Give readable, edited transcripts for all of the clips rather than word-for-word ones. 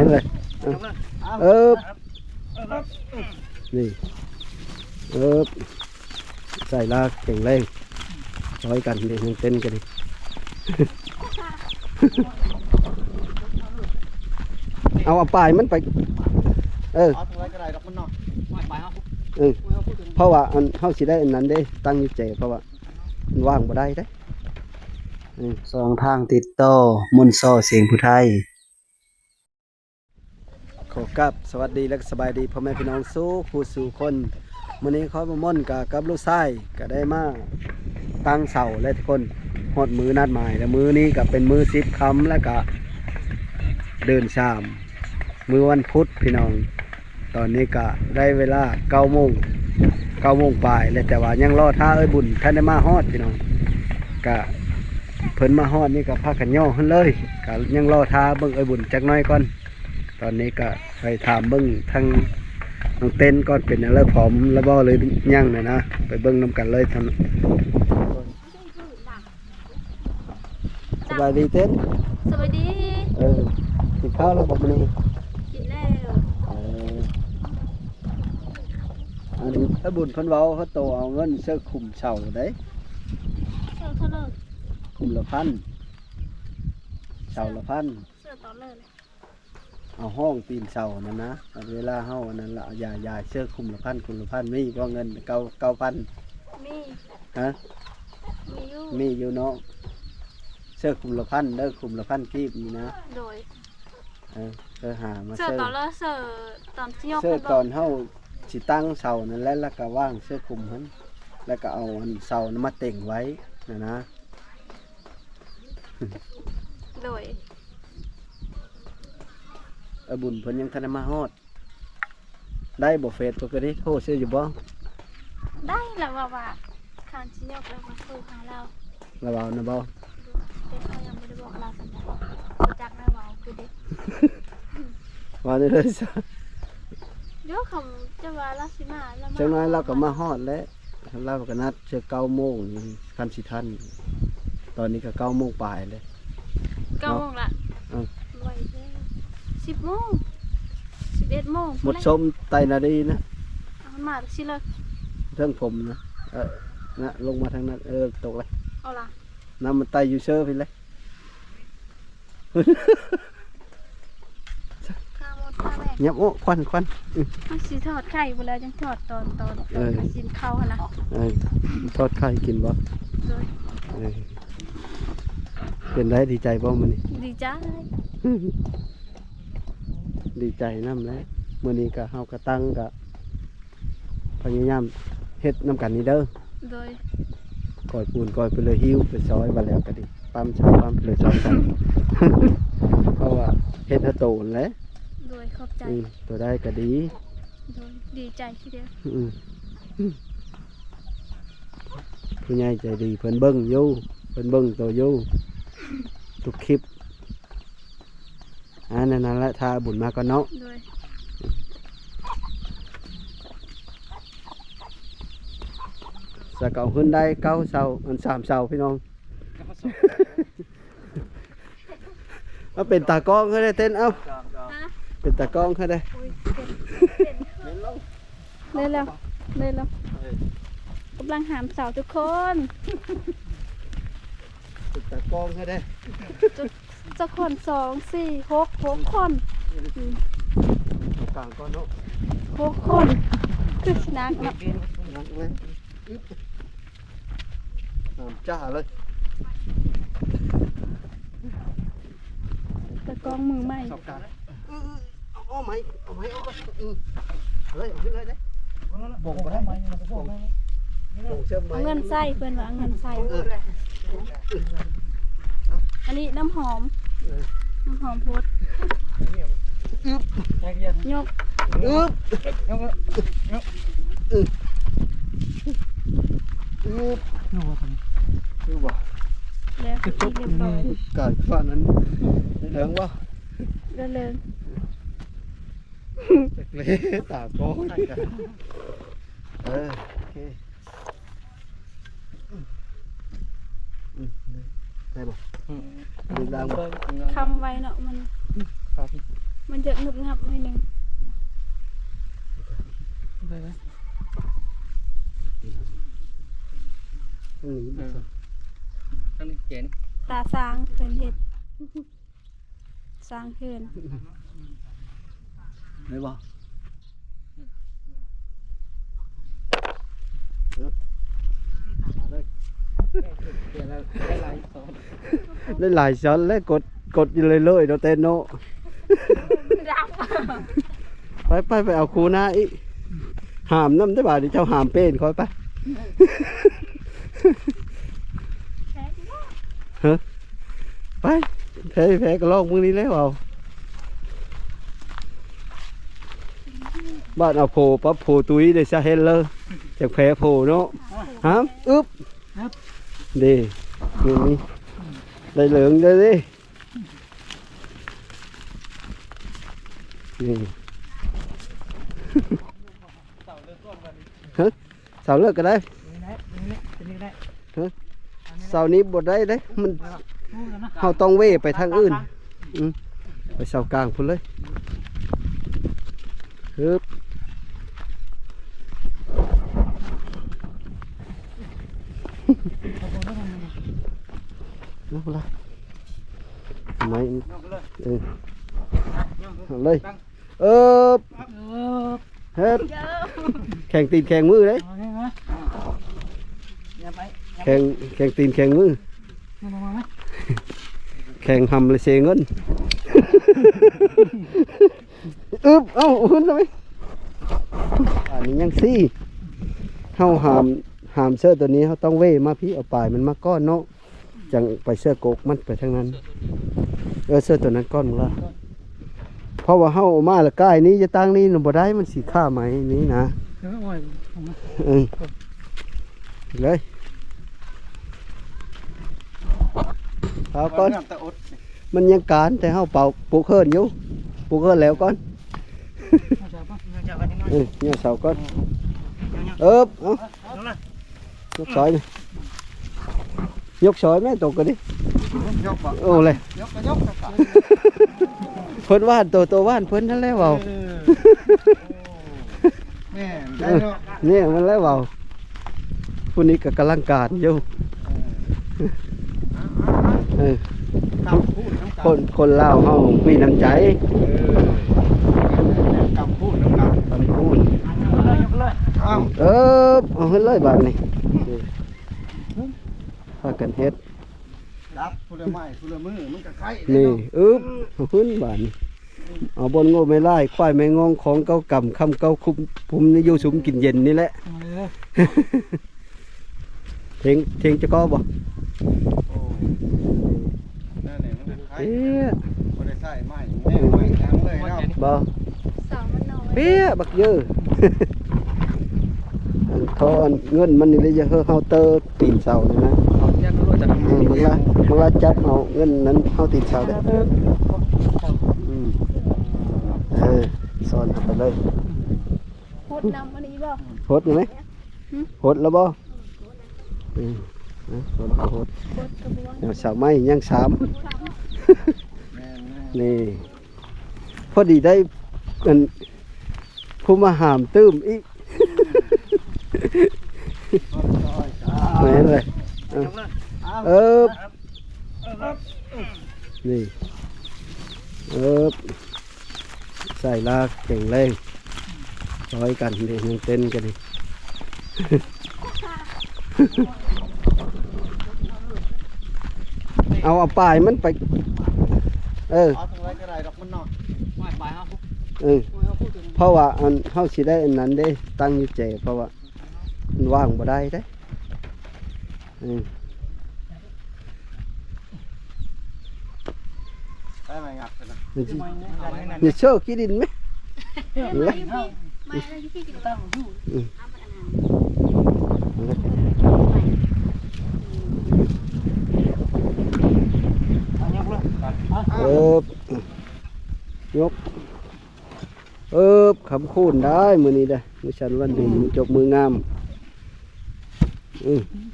ห็นเลยนี่ใส่ลากแข็งแรงร้อยกันเดี๋ยวยังเต้นกันดิเอาปลายมันไปเพราะว่าอันเขาสิได้อันนั้นได้ตั้งอยู่ใจเพราะว่ามันว่างบ่ได้ได้สองทางติดต่อมุนโซเสียงผู้ไทยขอกราบสวัสดีและสบายดีพ่อแม่พี่น้องสู้ผู้สู่คนมื้อนี้เขามาม่อนกับลูกชายก็ได้มาตั้งเสาและทุกคนหดมือนัดหมายแล้วมือนี้ก็เป็นมือ10ค่ำแล้วก็เดินชามมือวันพุธพี่น้องตอนนี้ก็ได้เวลา9 โมงปลายแล้วแต่ว่ายังรอท่าบุญท่านได้มาฮอดพี่น้องก็เพิ่นมาฮอดนี่ก็พากันย่อขึ้นเลยก็ยังรอท่าเบิ่งบุญจักหน่อยก่อนตอนนี้ก็ไปถามเบิ่งทางน้องเต้นก่อนเป็นอะไรผอมแล้วบ่เลยยังนะไปเบิ่งนำกันเลยท่านสบายดีเต้นสวัสดีกินข้าวแล้วบ่มื้อนี้กินแล้วอันถ้าบุญเพิ่นเว้าเขาโตเอาเงินเสื้อคลุมเสาได้เสื้อเท่าเลยคลุมละพันเสาละพันเสื้อต่อเลยเอาห้องปีนเสานั่นนะเวลาเฮาอันนั้นละอย่าเสื้อคลุมละพันมีบ่เงิน9,000มีฮะมีอยู่เนาะเสื้อคลุมละพันเด้อคลุมละพันกีบนี่นะโดยหามาเสื้อต่อเลยเสื้อตอนที่ยกเสื้อตอนเฮาสิตั้งเสานั่นแล้วก็ว่างเสื้อคลุมหั่นแล้วก็เอาอันเสานั้นมาเต่งไว้นะโดยบุญเพิ่นยังทันมาฮอดได้บ่เฟซปกติโทรซื้ออยู่บ่ได้แล้วว่าคานที่ยกแล้วมาโทรหาเราระเบานะบ่แต่เขายังไม่ได้บอกเราสัญญาบ่จักได้เว้าคือเด็กว่าได้เลยซะเดี๋ยวเขาจะว่าเราสิมาแล้วจังน้อยเราก็มาฮอดแล้วเราก็นัดเจอ9 โมงคันสิทันตอนนี้ก็9 โมงปลายเลย9 โมงละไว้เด้อ10 โมง11 โมงหมดชมไตนาดีนะมาสิเลยเรื่องผมนะนะลงมาทางนั้นตกเลยเอาล่ะน้ำมันไตอยู่เชอร์ไปเลยยับโอ้ควันมันสีทอดไข่ไปแล้วยังทอดตอนกินข้าวนะทอดไข่กินบ่เป็นได้ดีใจบ่มื้อนี้ดีใจดีใจน้ำแล้วมื้อนี้ก็เฮาก็ตั้งก็พยายามเฮ็ดน้ำกันนี่เด้อโดยก่อยปูนก่อยไปเลยหิ้วไปซอยมาแล้วก็ดีปั๊มชาปั๊มเลยซอยกันเพราะว่าเฮ็ดให้โตนแล้วโดยขอบใจตัวได้ก็ดีโดยดีใจทีเดียวผู้ใหญ่ใจดีเพิ่นเบิ่งอยู่เพิ่นเบิ่งตัวอยู่ทุกคลิปนั่นแหละถ้าบุญมาก็เนาะสะเก่าขึ้นได้9 เสาอัน3 เสาพี่น้องเอาเป็นตากล้องให้ได้เต้นเอาเป็นตากล้องให้ได้เลยแล้วกำลังหามเสาทุกคนเป็นตากล้องให้ได้จะคน2 4 6 คนกลางก้อนเนาะ6 คนคือนักนะจ้าเลยตะกองมือใหม่เอาไหมเลยขึ้นเลยบ่งไปได้ไหมเงินใส่เพื่อนว่าเงินใส่อันนี้น้ำหอมโพดยกคือบ่แล้วอีกเรียบร้อยกายฟ้านั้นเหลืองบ่เหลืองเลยตาโก้โอเคได้บ่ดึงดังบ่คำไว้เนาะมัน มันจะงึบงับหน่อยหนึง ไปไหม ตรงนี้ ตั้งนี่เจน ตาสร้างเพิ่นเฮ็ดสร้างเพิ่น ได้บ่ เดี๋ยวเราได้ไลฟ์สอน ได้หลายช้อนแล้วกดอยู่เลยๆเนาะเต้นเนาะ ดับ ไปเอาครูหน้าอีหามน้ำได้บ่าดิเจ้าหามเป็นคอยไป แพ้อยู่บ่ ฮะไปแพ้ก็ลอกมือนี้แล้วเอาบ้านเอาโผปั๊บโผตุ้ยได้ซะเห็นเลยจากแพ้โผเนาะหามอึ๊บดีนี่ได้เหลืองเลยดินี่ ฮะเสาเลิกก็ได้ นี่ได้นี่เป็นนี่ได้ เสานี้บดได้เด้มันเราต้องเว่ไปทางอื่นไปเสากลางพุ่นเลยฮึบนั่งละไม่เออเอาเลยเฮ็ดแข่งตีนแข่งมือเลย เอาไงวะอย่าไป แข่งตีนแข่งมือ มาไหม แข่งทำเลยเสียเงิน อึบเอ้าขึ้นทำไมอันนี้ยังซี่เฮาหามเสื้อตัวนี้เขาต้องเว่มาพี่เอาปลายมันมาก้อนเนาะจังไปเสื้อกกมันไปทางนั้นเสื้อตัวนั้นก้อนมึงละเพราะว่าเฮาเอามาละใกล้นี้จะตั้งนี้หนูบ่ได้มันสีค่าไหมนี้นะ เดี๋ยวอ่อยผม เลยเอาก่อนมันยังการแต่เฮาเป่าปลูกเฮิรนอยู่ปลูกเฮิรนแล้วก่อนเนี่ยเสาก่อนเอายกสอยนี่ยกสอยแม่ตกกันดิโอ้เลยเพิ่นว่านตัวว่านเพิ่นนั่นแหละเว้า แม่ได้เนาะ เนี่ยมันแล้วเว้าผู้นี้ก็กำลังการอยู่คนลาวเฮามีน้ำใจ กำพูดน้ำกำ ตำพูน เอา เอาขึ้นเลยบาดนี้พากันเฮ็ด ดับผู้ละไม้ผู้ละมือมันก็ไข่ นี่เอาขึ้นบาดนี้เอาบนโง่ไม่ไล่ควายไม่งองของเก้ากำคำเก้าคุมภูมินิยมสุมกินเย็นนี่แหละเทงจะก็บ่ นั่นแหละมันก็ไข่ เปี้ย บ่ได้ใส่ไม้แม่ไม้แข็งเลยเนาะ บ่ เสามันน้อย เปี้ยบักเยอะอันทอนเงินมันนี่เลยจะเฮาเตอตีนเสาเลยนะ อยากรู้จัก มึงละจับเอาเงินนั้นเฮาตีนเสาได้สอนเข้าไปเลย โคตรนำอันนี้บ่ โหดอยู่ไหมโหดแล้วบ่โหด โคตรกระบวน เดี๋ยวสาวไม้ยังสาม แม่ นี่พอดีได้เป็นผู้มาหามตื้มอีกแม่นเลยนี่ใส่ลากแข็งแรงซอยกันนี่ยังเต้นกันนี่เอาปลายมันไปเอาทางไรก็ได้ดอกมันเนาะไม้ปลายเฮา เพราะว่าอันเฮาสิได้อันนั้นได้ตั้งอยู่เจเพราะว่ามันว่างบ่ได้เด้ได้ไหมงับกันนะ นี่เชื่อขี้ดินไหม ไม่แล้วอยู่ที่กินตั้งอยู่ยกคำคูณได้มือนี้ได้มือฉันวันดีมือจบมืองาม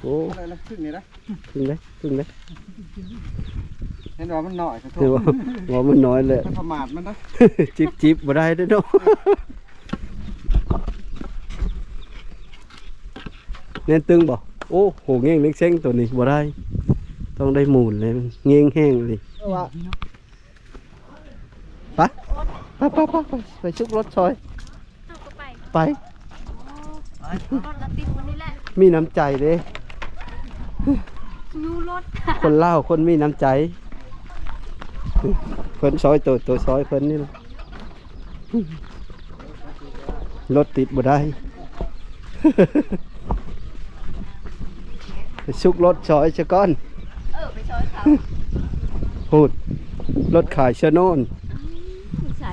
โอ้ อะไรนะขึ้นนี่นะ ขึ้นเลย เห็นว่ามันหน่อยสัก ถือว่าว่ามันน้อยเลย ถ้าประมาทมันนะ จิบบ่ได้เด้อเนาะเน้นตึงบ่โอ้โหเงี้ยงเล็กเซ้งตัวนี้บ่ได้ต้องได้หมุนเลยเงี้ยงแห้งเลยไปชุกรถซอย เอาก็ไป ไป รถละติดวันนี้แหละ มีน้ำใจเด้ ยูรถ คนเล่าวคนมีน้ำใจเพิ่นซอยตัวซอยเพิ่นนี่ล่ะรถติดบ่ได้ ไปชุกรถซอยซะก่อน ไปซอยเขา พูดรถขายเชอโนน ใช่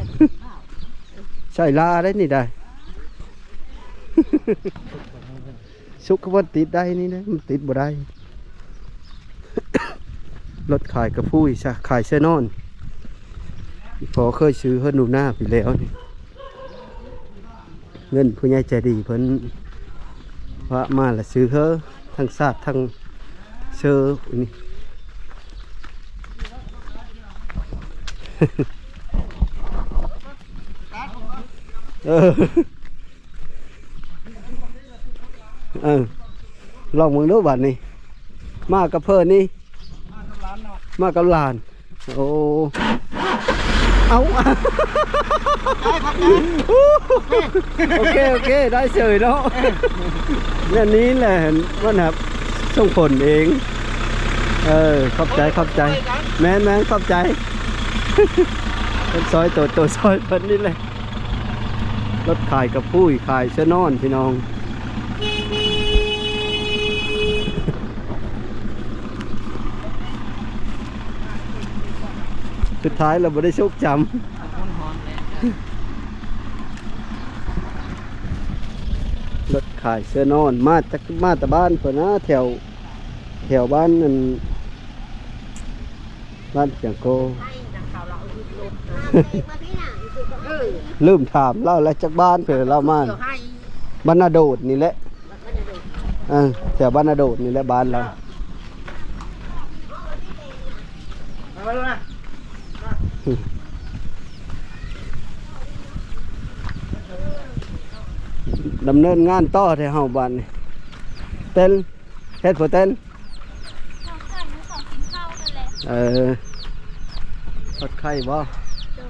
ใช่ลาได้นี่ได้ ชุกขบวนติดได้นี่นะมันติดบ่ได้ รถขายกระพุ้ยซะขายเชอโนนพอเคยซื้อเพิ่นหนูหน้าไปแล้วนี่เงินผู้ใหญ่ใจดีเพิ่นว่ามาละซื้อเฮอทั้งซาดทั้งเชอนี่ เออลองมึงดูบัดนี่มากับเพิ่นนี่มากับหลานโอ้เอาโอเคได้เฉยเนาะเนี่ยนี้แหละมันครับส่งผลเองขอบใจแม่นขอบใจเป็นซอยตัวซอยเพิ่นนี่เลยรถขายกระพุ้ยขายเชนอนพี่น้องสุดท้ายเราไม่ได้โชคจำรถขายเชนอนมาจากบ้านเพื่อนนะแถวบ้านนั่นบ้านเสียงโกลืมถามเล่าแล้วจากบ้านเผื่อเรามาบ้านนาโดดนี่แหละแถวบ้านนาโดดนี่แหละบ้านเราดำเนินงานต่อที่เฮาบ้านนี่เต้นเฮ็ดผู้เต้น ของข้าวของกินข้าวกันแหละ ทอดไข่บ่ โดย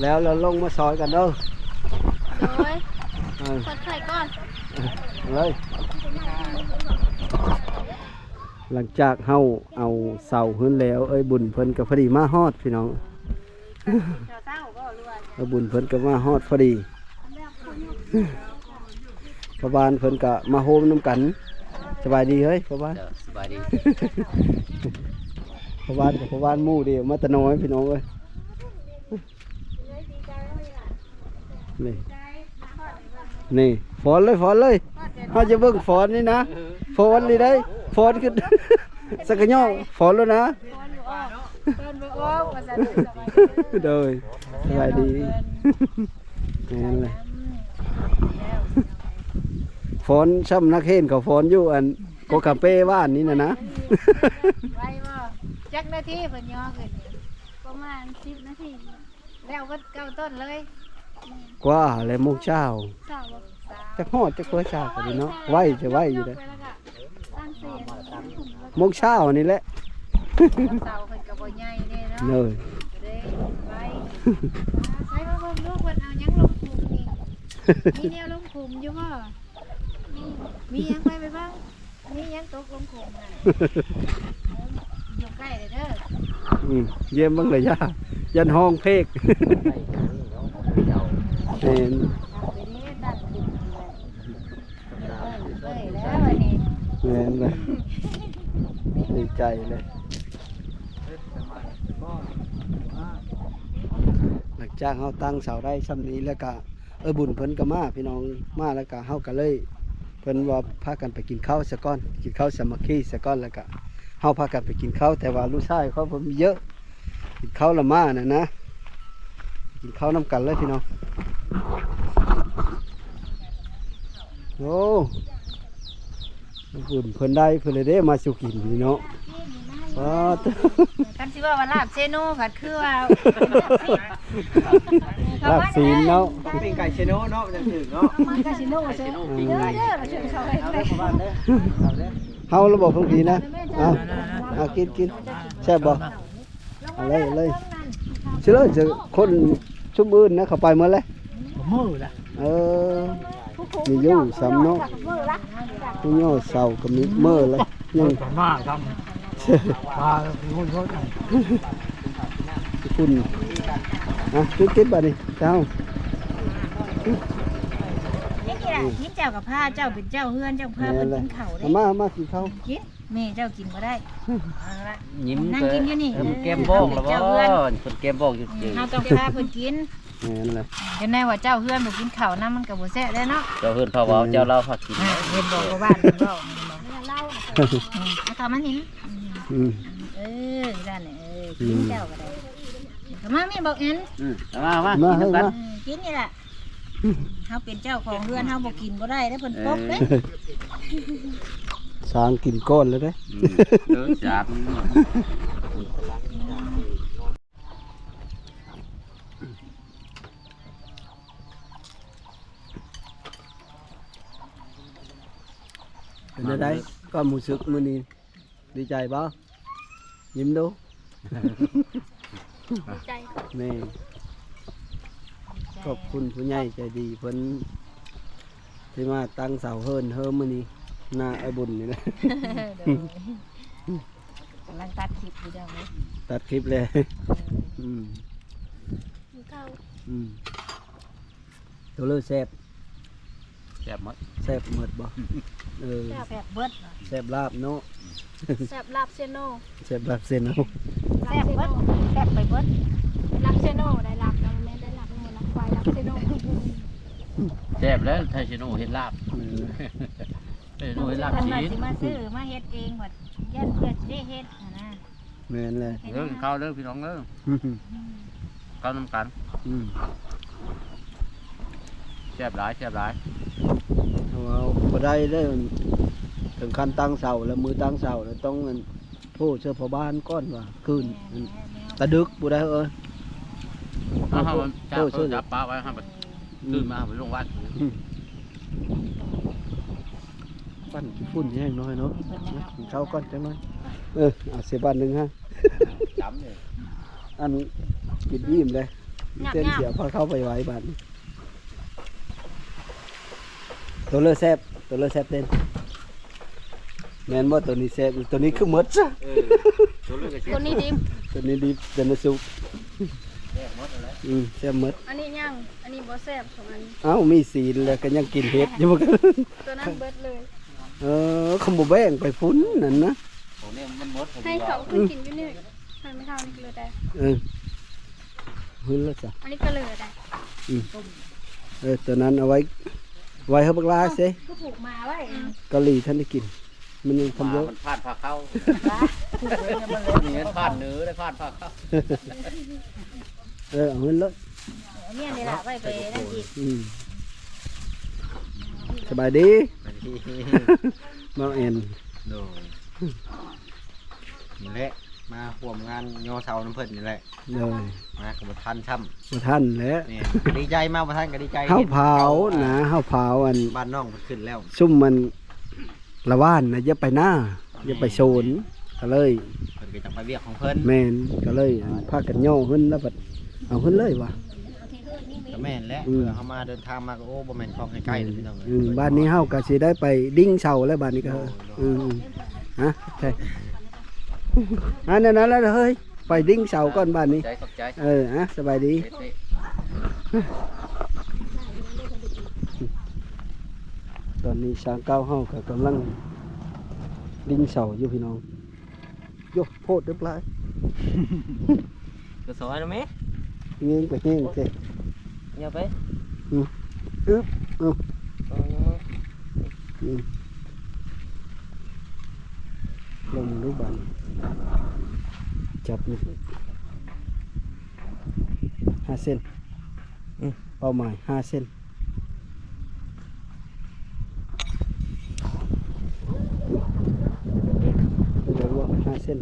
แล้วเราลงมาซอยกันเด้อ โดยกดไข่ก่อน เลยหลังจากเฮาเอาเสาขึ้นแล้วบุญเพิ่นก็พอดีมาฮอดพี่น้องบุญเพิ่นก็มาฮอดพอดีพระบานเพิ่นก็มาโฮมน้ำกันสบายดีเฮ้ยพระบานสบายดี พระบานกับพระบานหมู่เดียวมาแตะน้อยพี่น้องเอ้ยนี่ฝอนเลยเขาจะเบิ่งฝอนนี่นะฝอนนี่ได้ฝอนขึ้น สักกะย่อฝอนแล้วนะโดยสบายดีนั่นแหละฝอนช้ำนักเห็นเขาฝอนอยู่อันโกกาเป้บ้านนี่นะ ไว้บ่จักนาทีเพิ่นย่อขึ้น ประมาณ10 นาที แล้วเพิ่นเก้าต้นเลย กว่าอะไรโมงเช้า สาวบอก จะฮอดจะเพื่อเช้ากันดีเนาะไหวจะไหวอยู่เลย ตั้งเสียง โมงเช้านี่แหละ เสาเพิ่นก็บ่ใหญ่เด้เนาะ เลย ก็เลยไว้ใช้มาเบิ่งลูกเพิ่นเอาหยังลงคุมนี่มีแนวลงคุมอยู่บ่มีหยังไปบ้างมีหยังตกลงคุมน่ะอยู่ใกล้เด้อ เยี่ยมบ้างเลยย่ายันห้องเพกเห็น ไปนี่ตั้งขึ้นเลยแล้วอันนี้ เห็นเลยดีใจเลยหลังจากเขาตั้งเสาได้ซ้ำนี้แล้วก็บุญเพิ่นก็มาพี่น้องมาแล้วก็เฮาก็เลยเพิ่นว่าพากันไปกินข้าวซะก่อนกินข้าวสามัคคีซะก่อนแล้วก็เฮาพากันไปกินข้าวแต่ว่าลูกชายเขาเพิ่นมีเยอะกินข้าวละมาน่ะนะกินข้าวน้ำกันเลยพี่น้องโอ้บุญเพิ่นได้เพิ่นเลยเด้มาสู่กินพี่น้อง อ๋อ กันสิว่าลาบเซโน่ผัดคือว่า ลาบศีลเนาะ ปิ้งไก่เชโน่เนาะจะถึงเนาะ มันก็สิโน่เซโน่เด้อเด้อเราชื่อเขาให้ เอา ได้ เด้อพ่อบ้านเด้อเอาเด้อ เฮาระบบของผีนะเอากินแซ่บบ่เอาเลยเชื่อเลยจะคนชุบอื่นนะเข้าไปหมดเลย มือละ เออมีอยู่สำเนาะมีย่อเสาก็มีเมื่อเลยยัง มากครับปลาคุณเขาจัง คุณอ่ะกินบัดนี้เจ้า นี่กี่ล่ะกินเจ้ากับผ้าเจ้าเป็นเจ้าเฮือนเจ้าผ้าเป็นกินข้าวได้ มากินข้าว กินแม่เจ้ากินบ่ได้ ยิ้ม นั่งกินอยู่นี่ เกมบ้องแล้วบ่คนเกมบ้องอยู่จริง เฮาต้องพาเพิ่นกิน แม่นเลย เดี๋ยวแน่ว่าเจ้าเฮือนบ่กินข้าวนํมันก็บ่แซ่บได้เนาะ เจ้าเฮือนเขาเว้าเจ้าเล่าพากิน เห็นบอกว่าบ้านเพิ่นเว้าเล่าเอาทำมันนี่ อืม ด้านนี่กินเจ้าก็ได้ก็มาแม่บอกเอ็น มากินกัน กินนี่แหละเฮาเป็นเจ้าของเฮือนเฮาบ่กินบ่ได้เด้อเพิ่นตบเด้ สางกินก้อนแล้วเด้ เดินจาก เป็นไงก็หมูสึกมื้อนี้ดีใจบ่ยิ้มดู ใจ แม่ขอบคุณผู้ใหญ่ใจดีเพิ่นที่มาตั้งเสาเฮิรนเฮิมมื้อนี้หน้าไอ้บุญนี่นะ กำลังตัดคลิปอยู่เด้อ ตัดคลิปเลยอืม มีข้าว ตัวเลือแซ่บ แซ่บหมด แซ่บหมดบ่เออ แซ่บเบิด แซ่บลาบเนาะ แซ่บลาบเซโน่ แซ่บลาบเส้นเนาะ แซ่บเบิดแซ่บไปเบิด ลาบเซโน่ได้ลาบแล้วแม่ได้ลาบหมดลาบควายลาบเซโน่ แซ่บแล้วไทยชิโนเฮ็ดลาบเฮ็ดลาบ เพิ่น ชี ว่า ส สิมาซื้อมาเฮ็ดเองว่าย่านเพิ่นสิได้เฮ็ดนะ แม่นเลย เด้อข้าวเด้อพี่น้องเด้อข้าวน้ำกัน อืม แซ่บหลายแซ่บหลาย เอาบ่ได้เด้อถึงขั้นตั้งเสาแล้วมือตั้งเสาแล้วต้องโทษเสื้อพ่อบ้านก่อนว่าคืนตะดึกบ่ได้เอ้ย เอาเฮาจับปลาไว้ให้มันตื่นมาไปโรงพยาบาล ปั้นฝุ่นแห้งน้อยเนาะกินข้าวก่อนจังหน่อยเอาเสียบ้านหนึงฮะ จำเลย อันกินอิ่มเลยเส้นเสียพอเข้าไปไว้บ้านตัวเลือแซ่บเต้นแม่นบ่ตัวนี้แซ่บตัวนี้คือหมดซะ ตัวนี้ดิบ ตัวนี้ดิบตัวนี้สุกแซ่บหมด อันนี้ย่างอันนี้บ่แซ่บสองอัน เอ้ามีศีลแล้วก็ยังกินเห็ดอยู่บ่กัน ตัวนั้นเบิดเลย ขมบ่แบ่งไปฟุ้นนั่นนะ โอ้เนี่ยมันหมด ให้เขาขึ้นกินอยู่นี่ให้ไม่เท่านี่เลยได้ หื้นแล้วจ้ะ อันนี้ก็เลยได้ ตัวนั้นเอาไว้ให้บักลาซิ ก็ผูกมาไว้ กะหรี่ท่านได้กินมันยังทำเยอะ มันพลาดพาเข้ามีเงินพลาดเนื้อได้พลาดพาเข้า เอาเงินเลย เนี่ยนี่ล่ะไว้ไปนั่นอีก สบายดี มาเอ็น โดยนี่แหละมาร่วมงานย่อเสาน้ำเพิ่นนี่แหละ เลย มากับบ่ทันซ้ำ มาท่านแล้ว นี่ดีใจมากบ่ทันก็ดีใจ ข้าวเผานะข้าวเผาอัน บ้านน้องเพิ่นขึ้นแล้ว ซุ่มมันละว่านนะอย่าไปหน้าอย่าไปโซนก็เลย เพิ่นก็จะไปเวียกของเพิ่น แมนก็เลยพากันย่อขึ้นแล้วบัดเอาขึ้นเลยวะ ก็แม่นแหละเพื่อเฮามาเดินทางมาก็โอ้บ่แม่นของใกล้ๆเลยพี่น้องเอ้ย บ้านนี้เฮาก็สิได้ไปดิ้งเสาแล้วบ้านนี้ก็ฮะใช่อันนั้นแล้วเฮ้ยไปดิ้งเสาก่อนบ้านนี้ ใจขอบใจ สบายดีตอนนี้ช้างเก้าเฮาก็กำลังดิ้งเสาอยู่พี่น้องโยโพดเรียบร้อย ก็สวยนะแม่ เงี้ยไปเงี้ยเจ๊ เงียบไป ลงรูปบันจับนี่5 เซนเป้าหมาย5 เซนเดี๋ยวว่า5 เซน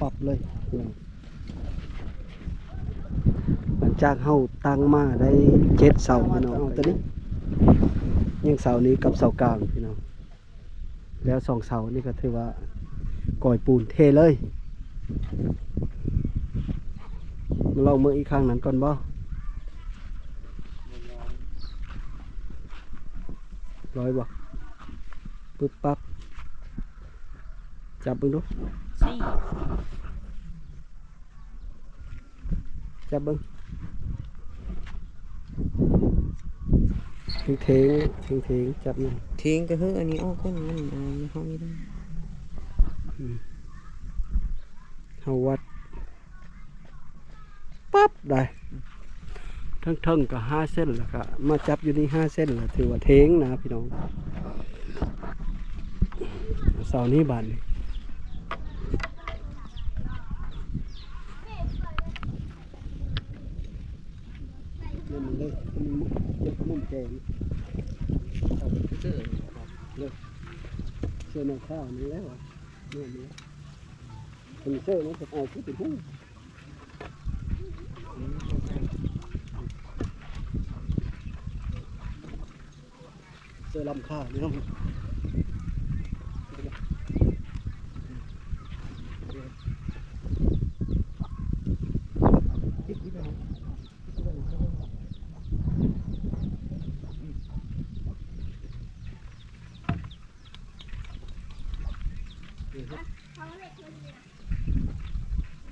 ปับเลยพี่น้องหลังจากเฮาตั้งมาได้7เสาพี่น้องเอาตัวนี้ยังเสานี้กับเสากลางพี่น้องแล้ว2เสานี่ก็ถือว่าก่อยปูนเทเลยมาลองมืออีกครั้งนั้นก่อนบ่ร้อยบ่ปึ๊บปั๊บจับเบิ่งดูจับเบิ่งเทงจับหน่อย ทิ้งก็คืออันนี้ออกก้นมันในห้องนี้ได้ เฮาวัดปั๊บได้ทั้งก็5เส้นแล้วก็มาจับอยู่นี่5เส้นแล้วถือว่าเทงนะพี่น้องเสานี้บาดนี่เล่นมันเลยเจ็บมุมแกงเชื่อในข้าวนี่แล้วอ่ะนี่เป็นเชื่อมันจะเอาขึ้นเป็นหูเสื้อลำข้าวนี่ต้อง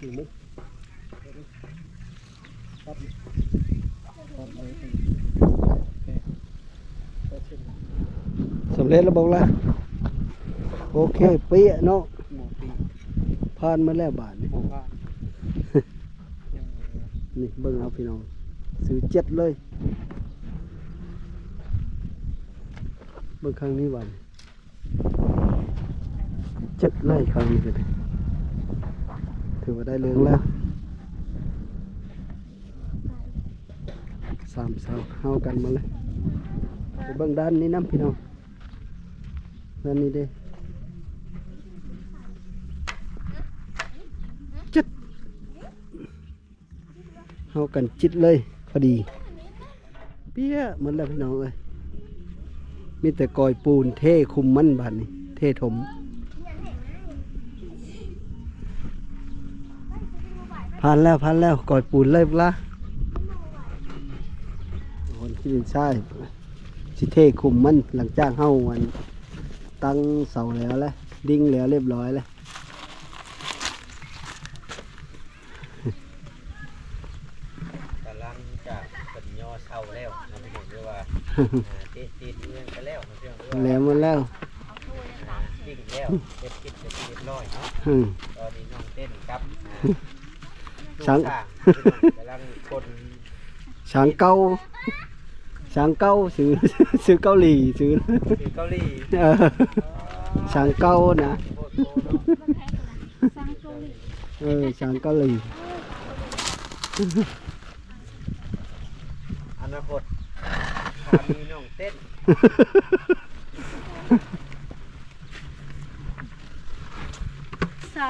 ถึงมุกสำเร็จแล้วบอกละโอเคเปี้ยเนาะผ่านมาแล้วบาทนี่นี่เบิ่งเอาพี่น้องซื้อ7เลยเบิ่งครั้งนี้บาท7เลยครั้งนี้ก็ได้ถือว่าได้เรื่องแล้ว3เสาเข้ากันมาเลยไปเบิ่งด้านนี้น้ำพี่น้องด้านนี้เด้จิตเข้ากันจิตเลยพอดีเปี้ยหมดแล้วพี่น้องเอ้ยมีแต่กอยปูนเทคุมมันบาดนี้เทถมผ่านแล้วกอยปูนเลยละคนที่ดินทรายสิเทคุมมันหลังจากเฮาวันตั้งเสาแล้วแหละดิ้งแล้วเรียบร้อยแล้วกำลังจะเป็นย่อเช่าแล้วนะพี่น้องเรียกว่าตีเมืองไปแล้วนะพี่น้อง แล้วหมดแล้ว ดิ้งแล้วเก็บกินเรียบร้อยเนาะตอนนี้น้องเต้นครับช้าง กำลังคน ช้างเก้าซื้อ ซื้อเกาหลีซื้อ เกาหลี ช้างเก้านะ สร้างโจลิ ช้างเกาหลี อนาคตพามีน้องเต้น สา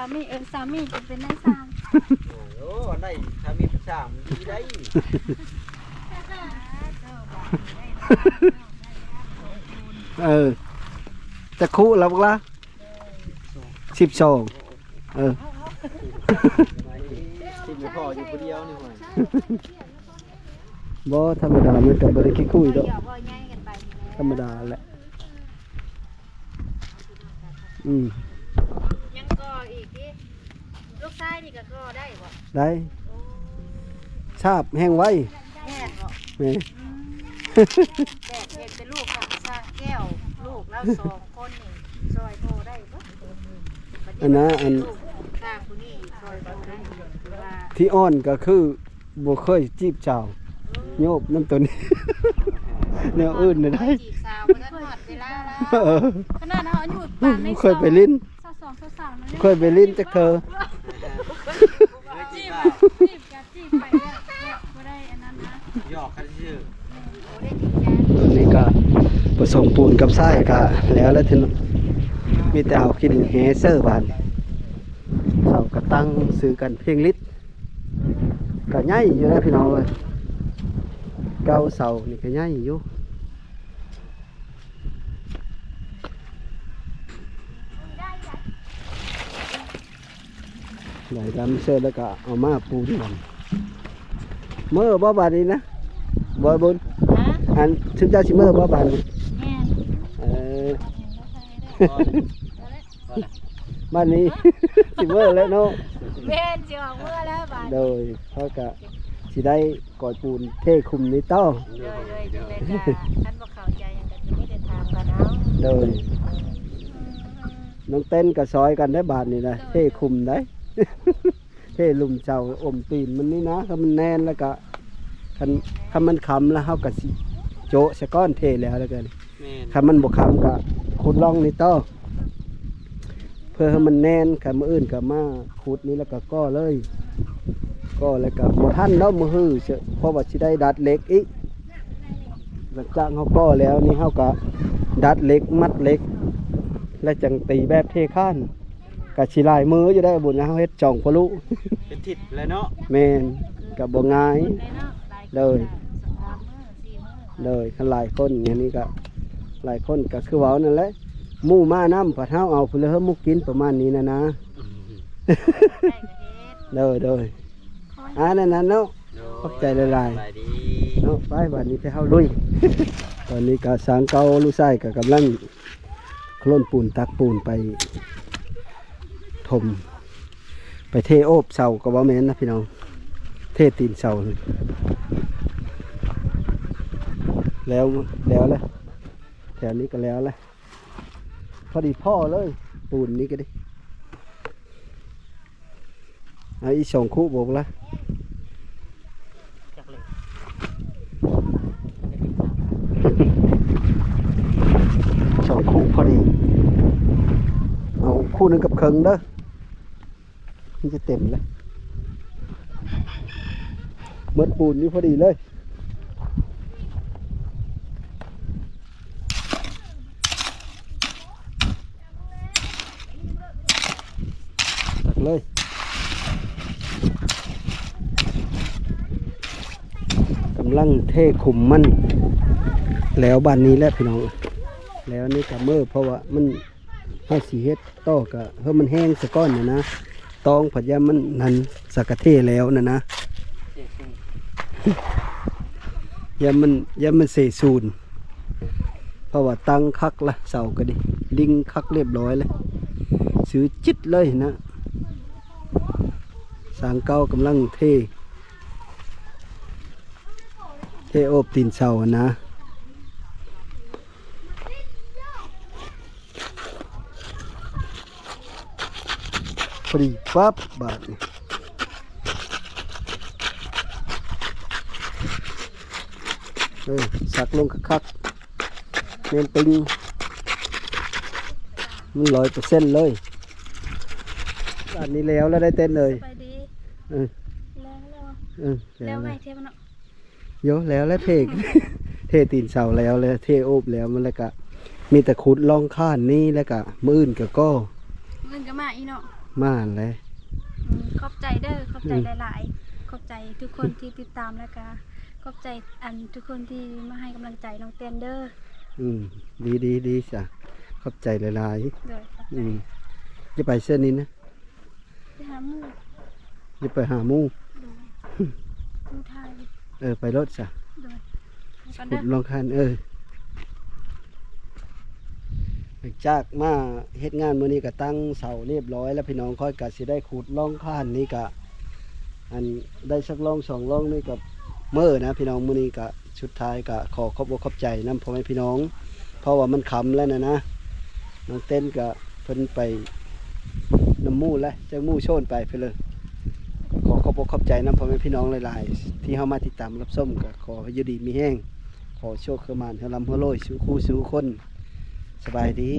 มีจะเป็นนายสร้าง โอ้ได้ทามีภาษาดีได้ จะคู่แล้วละ12ที่ไม่พออยู่คนเดียวนี่หว่า บ่ธรรมดามันกับบริคิดคุยดอก เดี๋ยวบ่ง่ายกันไป ธรรมดาแหละยังก็อีกที่ลูกชายนี่ก็ได้บ่ ได้ชาบแห้งไว้ แม่บ่ แม่ แดดเห็นเป็นลูกค่ะสร้างแก้วลูกแล้ว2คนนี่ซอยโตได้บ่ อันนะอัน ข้างผู้นี้ซอยโตได้ว่า ที่อ้อนก็คือบ่เคยจีบเจ้าโยบน้ำตัวนี้ แนวอื่นน่ะได้ จีบสาวบ่ทันฮอดเวลาแล้ว ขนาดเราอายุปานใน เคยไปลิ้น 22 นั่น เคยไปลิ้นจักเธอ จีบไปแล้วบ่ได้อันนั้นนะ หยอกกันชื่อ ตอนนี้ก็ผสมปูนกับทรายก็แล้วทีนี้มีแต่เอากินแฮเซอร์บานเสากระตั้ง ตั้งสื่อกันเพลงลิศก็ใหญ่อยู่นะพี่น้องเลยเก้าเสานี่ก็ใหญ่อยู่ไหลดำเสร็จแล้วก็เอามาปูที่มันเมื่อบ่บานนี้นะบ่บุญ ฮะ อันถึงเจ้าชิเมื่อบ่บานนี้ แม่น เออ บ้านนี้ สิเมื่อแล้วเนาะ แม่นสิออกเมื่อแล้วบาด โดยเขาก็สิได้ก่อยปูนเทคุมนี้ต่อ เลยจังเลยจ้ะท่านบ่เข้าใจหยังก็สิมีแต่ถามกันเอา โดยน้องเต้นกับซอยกันได้บาทนี่นะเทคุมได้ เทลุมเจ้าอมตีนมันนี่นะถ้ามันแน่นแล้วก็คันมันคำแล้วเฮาก็สิโจะสะก้อนเทแล้วแล้วกัน แม่น คันมันบ่คำก็ขุดร่องนี่ต่อเพื่อให้มันแน่นคันมื้ออื่นก็มาขุดนี่แล้วก็ก่อเลยก็แล้วก็บ่ทันเนาะมื้อฮื้อเชอะเพราะว่าสิได้ดัดเหล็กอีกหลังจากเฮาก่อแล้วนี่เฮาก็ดัดเหล็กมัดเหล็ก และจังตีแบบเทข้านกะสิลายมืออยู่ได้บุญนะเฮาเฮ็ดจ่องพะลุ เป็นทิศแล้วเนาะ แม่นก็บ่ง่าย ได้เนาะหลายคน เลย สามมื้อสี่มื้อ เลยคันหลายคนอย่างนี้ก็หลายคนก็คือเว้านั่นแหละหมู่มาน้ำผัดเฮาเอาเพิ่นเลยเฮามุกกินประมาณนี้นะ ได้ก็เฮ็ด เลยนั่นน่ะเนาะ ขอบใจหลายๆ สบายดี เนาะไปบัดนี้ไปเฮาลุย ตอนนี้ก็สางเก่าลูกชายก็กำลังโคลนปูนตักปูนไปถมไปเทโอบเสาก็บ่แม่นนะพี่น้องเทตีนเสาเลยแล้วเลยแถวนี้ก็แล้วแหละพอดีพ่อเลยปูนนี้ก็ดิเอาอีสองคู่บอกละ จักเลย สองคู่พอดีเอาคู่หนึงกับเคิงเด้อมันจะเต็มเลยเมื่อปูนนี่พอดีเลยตักเลยกำลังเทขุมมันแล้วบ้านนี้แหละพี่น้องแล้วนี่กับเมื่อเพราะว่ามันให้สีเฮ็ดต่อกับเฮ้มันแห้งสะก้อนเนี่ยนะตองผัดยามันนันสักกะเทแล้วนะยามันเสสูนเพราะว่าตั้งคักละเสาก็ดิดิ้งคักเรียบร้อยเลยซื้อจิตเลยนะสางเก้ากำลังเทโอบตีนเสานะ พอดีปั๊บบาทนี่สักลงคักๆเน้นตึงมัน100%เลยอันนี้แล้วได้เต้นเลย ไปดี เออ แล้ว แล้ว ไงเทมันเนาะ โยแล้วเท เทตีนเสาแล้วเทโอบแล้วมันแล้วก็มีแต่ขุดล่องข้านนี่แล้วก็มื้ออื่นก็ เงินก็มาอีเนาะ ม่านเลย ขอบใจเด้อขอบใจหลายๆขอบใจทุกคนที่ติดตามแล้วก็ขอบใจทุกคนที่มาให้กำลังใจน้องเต้นเด้อ ดีจ้ะขอบใจหลาย เด้อขอบ ๆ ใจ จะไปเส้นนี้นะ ไปหาหมู่ จะไปหาหมู่ ดูทาย ไปรถจ้ะ เด้อกัน ขุ เด้ ด อ ลองคันหลังจากมาเฮ็ดงานมื้อนี้ก็ตั้งเสาเรียบร้อยแล้วพี่น้องค่อยก็สิได้ขุดล่องคันนี้ก็อันได้สักล่องสองล่องนี่กับเมื่อนะพี่น้องมื้อนี้ก็สุดท้ายก็ขอขอบอกขอบใจนำพ่อแม่พี่น้อง เพราะว่ามันค่ำแล้วนะน้องเต้นก็เพิ่นไปน้ำหมู่แล้วจังหมู่โชนไปเลยขอขอบอกขอบใจนำพ่อแม่พี่น้องหลายๆที่เฮามาติดตามรับชมก็ขอให้อยู่ดีมีแห้งขอโชคคือมานให้ร่ำให้รวยสู่คู่สู่คนสบายดี